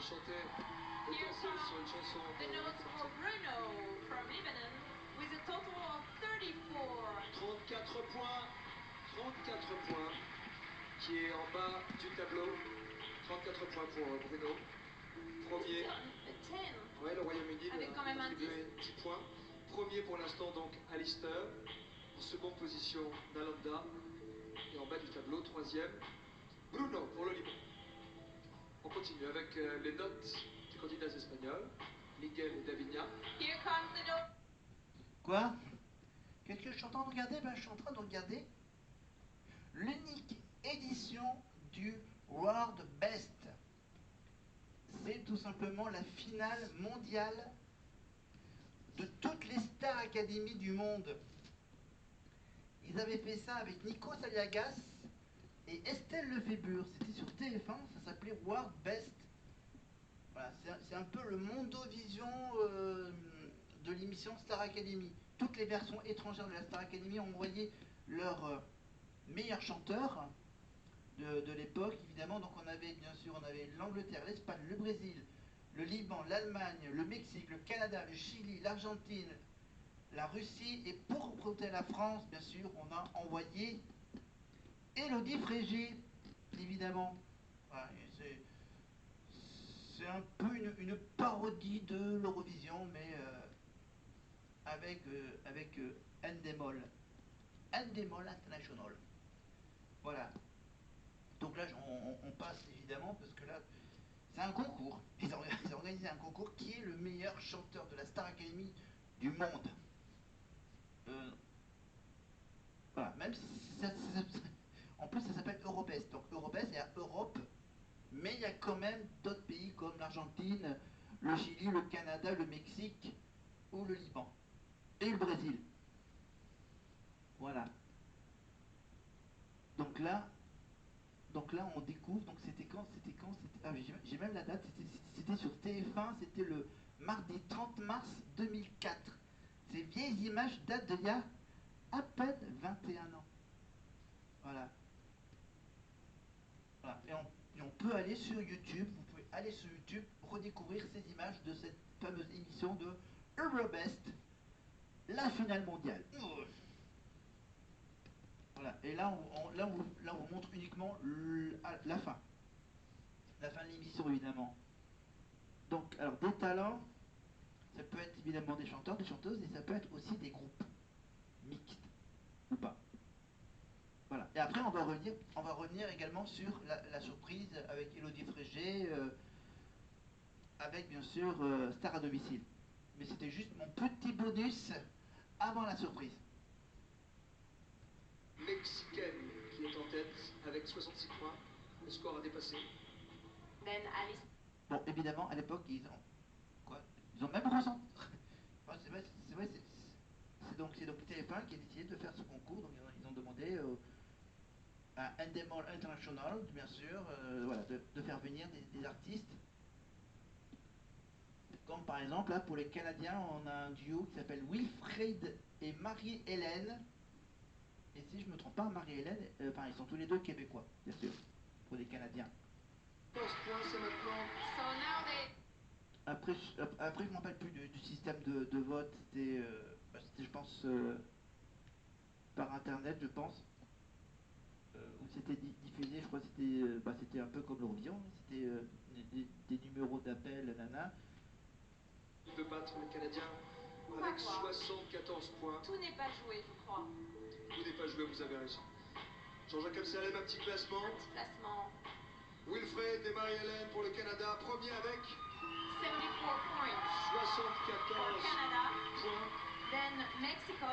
chanter et Here danser come sur une chanson the notes for Bruno from Lebanon with a total of 34. 34 points, 34 points, qui est en bas du tableau. 34 points pour Bruno. Premier. 10. Ouais, le Royaume-Uni Avec quand même un attribué 10 points. Premier pour l'instant donc Alistair. En seconde position Nalanda. Et en bas du tableau, troisième, Bruno pour le Liban. On continue avec les notes des candidats espagnols, Miguel et Davinia. Here comes the note. Quoi? Qu'est-ce que je suis en train de regarder? Ben, je suis en train de regarder l'unique édition du World Best. C'est tout simplement la finale mondiale de toutes les Star Academy du monde. Ils avaient fait ça avec Nikos Aliagas et Estelle Lefébure. C'était sur TF1, ça s'appelait World Best. Voilà, c'est un peu le Mondovision de l'émission Star Academy. Toutes les versions étrangères de la Star Academy ont envoyé leurs meilleurs chanteurs de l'époque, évidemment. Donc on avait bien sûr, on avait l'Angleterre, l'Espagne, le Brésil, le Liban, l'Allemagne, le Mexique, le Canada, le Chili, l'Argentine, la Russie. Et pour représenter la France, bien sûr, on a envoyé Élodie Frégé, évidemment. Voilà, c'est un peu une parodie de l'Eurovision, mais avec Endemol. Endemol International. Voilà. Donc là, on passe évidemment, parce que là, c'est un concours. Ils ont organisé un concours qui est le meilleur chanteur de la Star Academy du monde. Voilà, même si en plus ça s'appelle Eurobest. Donc Eurobest, il y a Europe, mais il y a quand même d'autres pays comme l'Argentine, le Chili, le Canada, le Mexique ou le Liban. Et le Brésil. Voilà. Donc là on découvre, donc c'était quand ah, j'ai même la date, c'était sur TF1, c'était le mardi 30 mars 2004. Ces vieilles images datent d'il y a à peine 21 ans. Voilà. Voilà. Et on peut aller sur YouTube, vous pouvez aller sur YouTube, redécouvrir ces images de cette fameuse émission de Eurobest, la finale mondiale. Voilà. Et là, on montre uniquement la fin. La fin de l'émission, évidemment. Donc, alors, des talents, ça peut être évidemment des chanteurs, des chanteuses, et ça peut être aussi des groupes mixtes, ou pas. Voilà. Et après, on va revenir également sur la surprise avec Élodie Frégé, avec bien sûr Star à domicile. Mais c'était juste mon petit bonus avant la surprise. Mexicaine qui est en tête avec 66 points. Le score a dépassé. Then Alice. Bon, évidemment, à l'époque, ils ont même ressenti. Enfin, c'est vrai, c'est donc TF1 qui a décidé de faire ce concours. Donc ils ont demandé à Endemol International, bien sûr, voilà, de faire venir des artistes. Comme par exemple, là, pour les Canadiens, on a un duo qui s'appelle Wilfred et Marie-Hélène. Et si je ne me trompe pas, Marie-Hélène, enfin, ils sont tous les deux québécois, bien sûr, pour les Canadiens. 11 points, c'est maintenant. So now they. Après, je ne me rappelle plus du système de vote. C'était, je pense, par Internet, je pense. Où c'était diffusé, je crois que c'était un peu comme l'Eurovision. C'était des numéros d'appel, nana. De battre les Canadiens avec 74 points. Tout n'est pas joué, je crois. Tout n'est pas joué, vous avez raison. Jean-Jacques Amsalem, un petit classement. Un petit classement. Wilfred et Marie-Hélène pour le Canada, premier avec 74 points. 74 For Canada. points. Then Mexico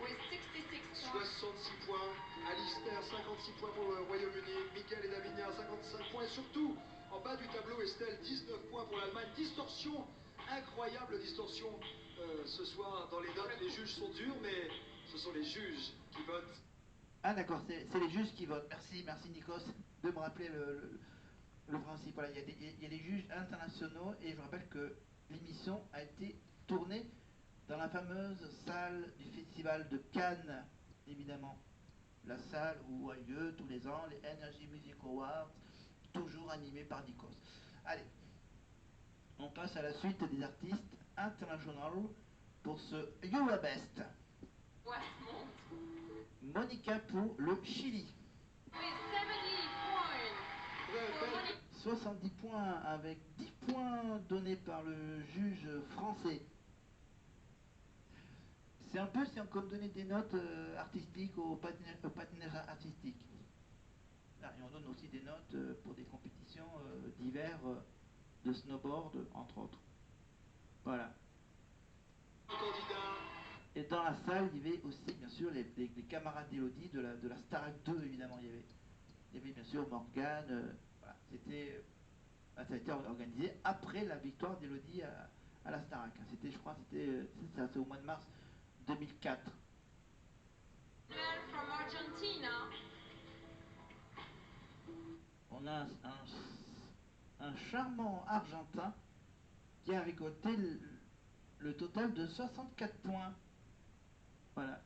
with 66 points. 66 points. Alistair, 56 points pour le Royaume-Uni. Miguel et Davinia, 55 points. Et surtout, en bas du tableau, Estelle, 19 points pour l'Allemagne. Distorsion, incroyable distorsion ce soir dans les notes. Les juges sont durs, mais ce sont les juges qui votent. Ah d'accord, c'est les juges qui votent. Merci Nikos de me rappeler le principe. Voilà, il y a des juges internationaux et je rappelle que l'émission a été tournée dans la fameuse salle du festival de Cannes, évidemment. La salle où a lieu tous les ans les Energy Music Awards, toujours animés par Nikos. Allez, on passe à la suite des artistes internationaux pour ce Eurobest. Westmont Monica pour le Chili. with 70 points for Monica. 70 points avec 10 points donnés par le juge français. C'est un peu, c'est comme donner des notes artistiques au patinage artistique. Ah, et on donne aussi des notes pour des compétitions d'hiver de snowboard, entre autres. Voilà. Et dans la salle, il y avait aussi, bien sûr, les camarades d'Elodie de la Starac 2, évidemment. Il y avait bien sûr Morgane. Voilà. Ça a été organisé après la victoire d'Elodie à la Starac. C'était, je crois, c'était au mois de mars 2004. From Argentina. On a un charmant Argentin qui a récolté le total de 64 points. Voilà.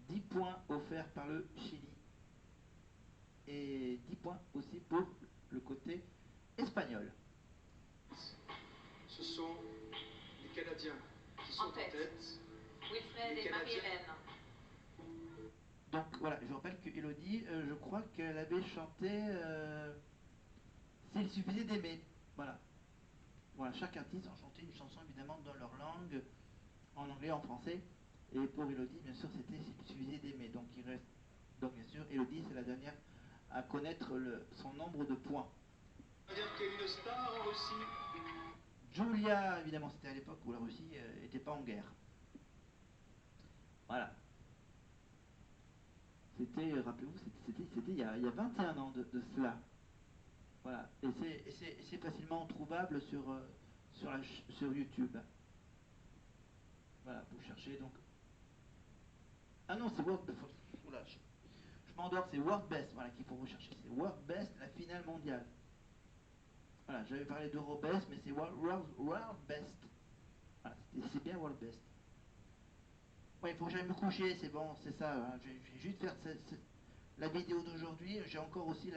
10 points offerts par le Chili. Et 10 points aussi pour le côté espagnol. Ce sont les Canadiens qui sont en tête. Wilfred Les et Canadiens. Marie-Hélène. Donc voilà, je rappelle que Elodie, je crois qu'elle avait chanté S'il suffisait d'aimer. Voilà. Voilà, chaque artiste a chanté une chanson évidemment dans leur langue, en anglais, en français. Et pour Elodie, bien sûr, c'était S'il suffisait d'aimer. Donc il reste. Donc bien sûr, Elodie, c'est la dernière à connaître son nombre de points. C'est-à-dire qu'il y a une star en Russie. Julia, évidemment, c'était à l'époque où la Russie n'était pas en guerre. Voilà. C'était, rappelez-vous, c'était il y a 21 ans de cela. Voilà. Et c'est facilement trouvable sur YouTube. Voilà, vous cherchez donc. Ah non, c'est World Best. Oula, je m'endors, c'est World Best, voilà, qu'il faut rechercher. C'est World Best, la finale mondiale. Voilà, j'avais parlé d'Eurobest, mais c'est World Best. Voilà, c'est bien World Best. Ouais, il faut que j'aille me coucher, c'est bon, c'est ça. Hein. Je vais juste faire la vidéo d'aujourd'hui. J'ai encore aussi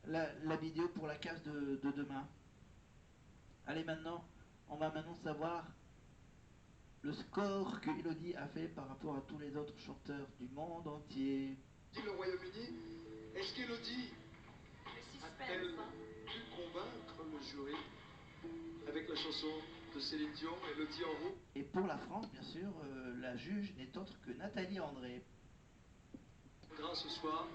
la vidéo pour la case de demain. Allez, maintenant, on va maintenant savoir le score que Elodie a fait par rapport à tous les autres chanteurs du monde entier. Le Royaume-Uni, est-ce qu'Elodie Le a-t-elle suspense. Hein. pu convaincre le jury avec la chanson de Céline Dion, Elodie en roue? Et pour la France, bien sûr, la juge n'est autre que Nathalie André. Grâce ce soir.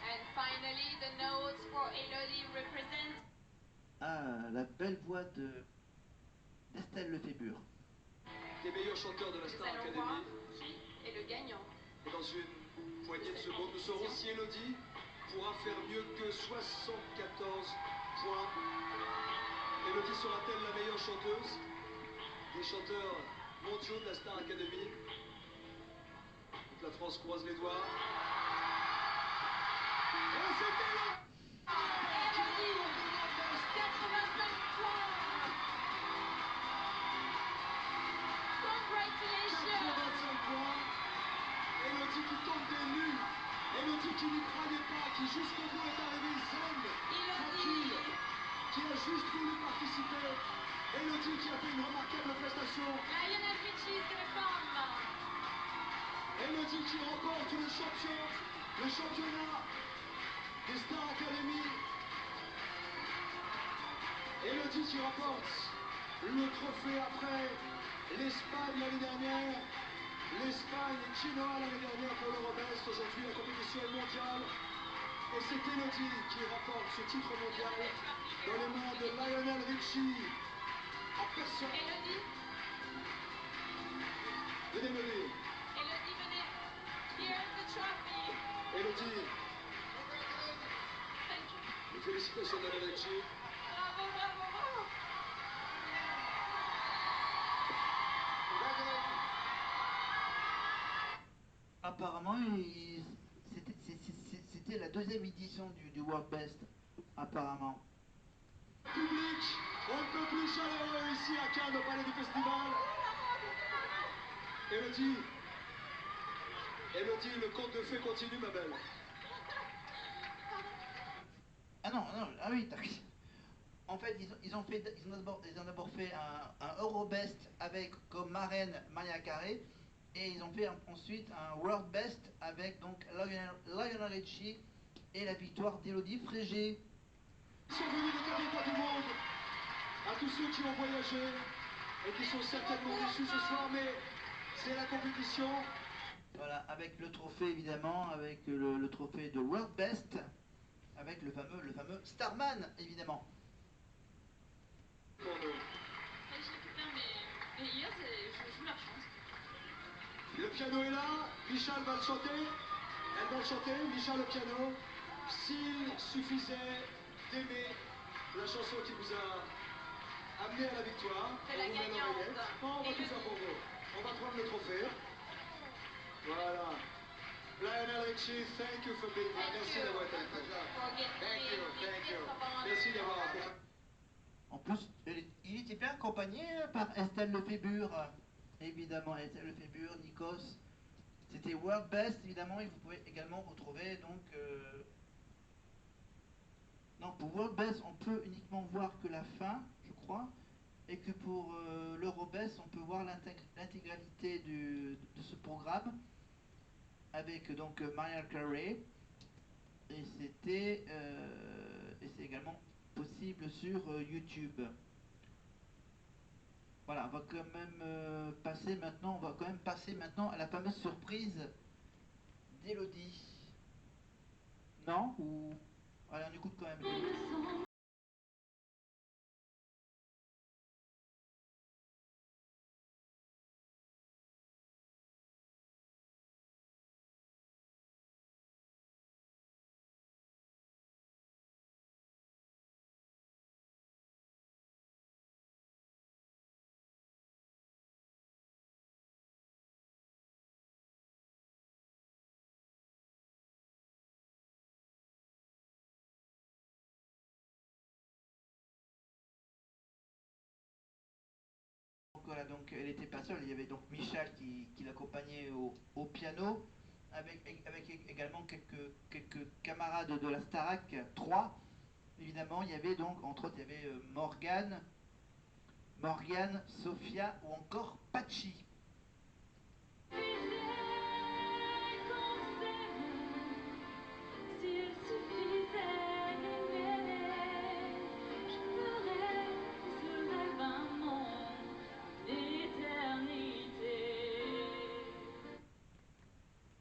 And finally, the notes for Elodie represent. Ah, la belle voix d'Estelle Lefébure. Des meilleurs chanteurs de la Nous Star allons voir Academy. qui est le gagnant. Et dans une poignée de secondes, nous saurons si Elodie pourra faire mieux que 74 points. Elodie sera-t-elle la meilleure chanteuse des chanteurs mondiaux de la Star Academy? Donc la France croise les doigts. Et c'était là! Elodie, 85 points. Congratulations. 85 points. Elodie qui tombe des nues. Elodie qui n'y croyait pas, qui jusqu'au bout est arrivée zen, tranquille, Elodie. qui a juste voulu participer. Elodie qui a fait une remarquable prestation. Lionel Richie, c'est les femmes. Elodie qui remporte le championnat des Star Academy. Elodie qui remporte le trophée après l'Espagne l'année dernière. L'Espagne et Chinois l'année dernière pour l'Eurobest. Aujourd'hui, la compétition est mondiale. Et c'est Elodie qui remporte ce titre mondial dans les mains de Lionel Richie. À personne. Elodie. Venez me dire. Elodie, venez. Here's the trophy. Elodie, Thank you. félicitations de Lionel Richie. Bravo, bravo, bravo. Apparemment, c'était la deuxième édition du World Best. Apparemment. Public, on ne peut plus chaleureux ici à Cannes au Palais du Festival. Elodie, le conte de fées continue, ma belle. Ah non, non, ah oui, en fait, ils ont d'abord fait un Eurobest avec comme marraine Maria Carey, et ils ont fait ensuite un World Best avec donc Lionel Richie et la victoire d'Élodie Frégé. Ils sont venus des quatre coins du monde. À tous ceux qui ont voyagé et qui sont certainement déçus ce soir, mais c'est la compétition. Voilà, avec le trophée évidemment, avec le trophée de World Best, avec le fameux Starman évidemment. Pour nous. Et je récupère mes ears et je joue la chance. Le piano est là, Michal va le chanter. Elle va le chanter, Michal au piano. S'il suffisait d'aimer la chanson qui vous a amené à la victoire, C'est la on vous met gagnante. l'oreillette. Oh, on va tout faire pour vous. On va prendre le trophée. Voilà. Lionel Richie, thank you for being here. Merci d'avoir été avec nous. Thank you. Merci d'avoir accompagné. En plus, il était bien accompagné par Estelle Lefébure, évidemment, Estelle Lefébure, Nikos. C'était World Best, évidemment, et vous pouvez également retrouver donc... Non, pour World Best, on peut uniquement voir que la fin, je crois, et que pour l'Eurobest, on peut voir l'intégralité de ce programme avec donc Mariah Carey, et c'est également possible sur YouTube. Voilà, on va quand même passer maintenant à la fameuse surprise d'Élodie. Non? Ou... Allez, on écoute quand même. Voilà, donc elle n'était pas seule, il y avait donc Michal qui l'accompagnait au piano, avec également quelques camarades de la Starac 3. Évidemment, il y avait donc, entre autres, il y avait Morgane, Sophia ou encore Pachi.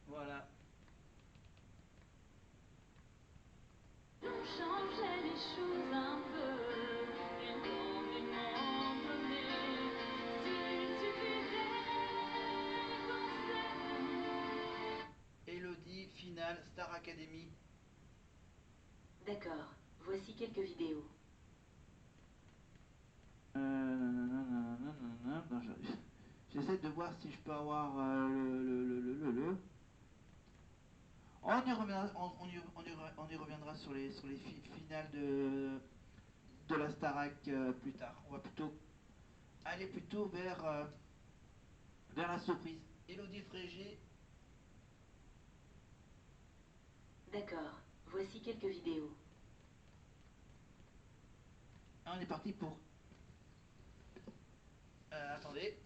Voilà. Changer les choses un peu, énormément donné. S'il suffisait qu'on s'aime. Élodie, finale, Star Academy. D'accord, voici quelques vidéos. J'essaie de voir si je peux avoir On y reviendra sur les finales de la Starac plus tard. On va plutôt aller vers la surprise. Élodie Frégé. D'accord, voici quelques vidéos. On est parti pour... attendez.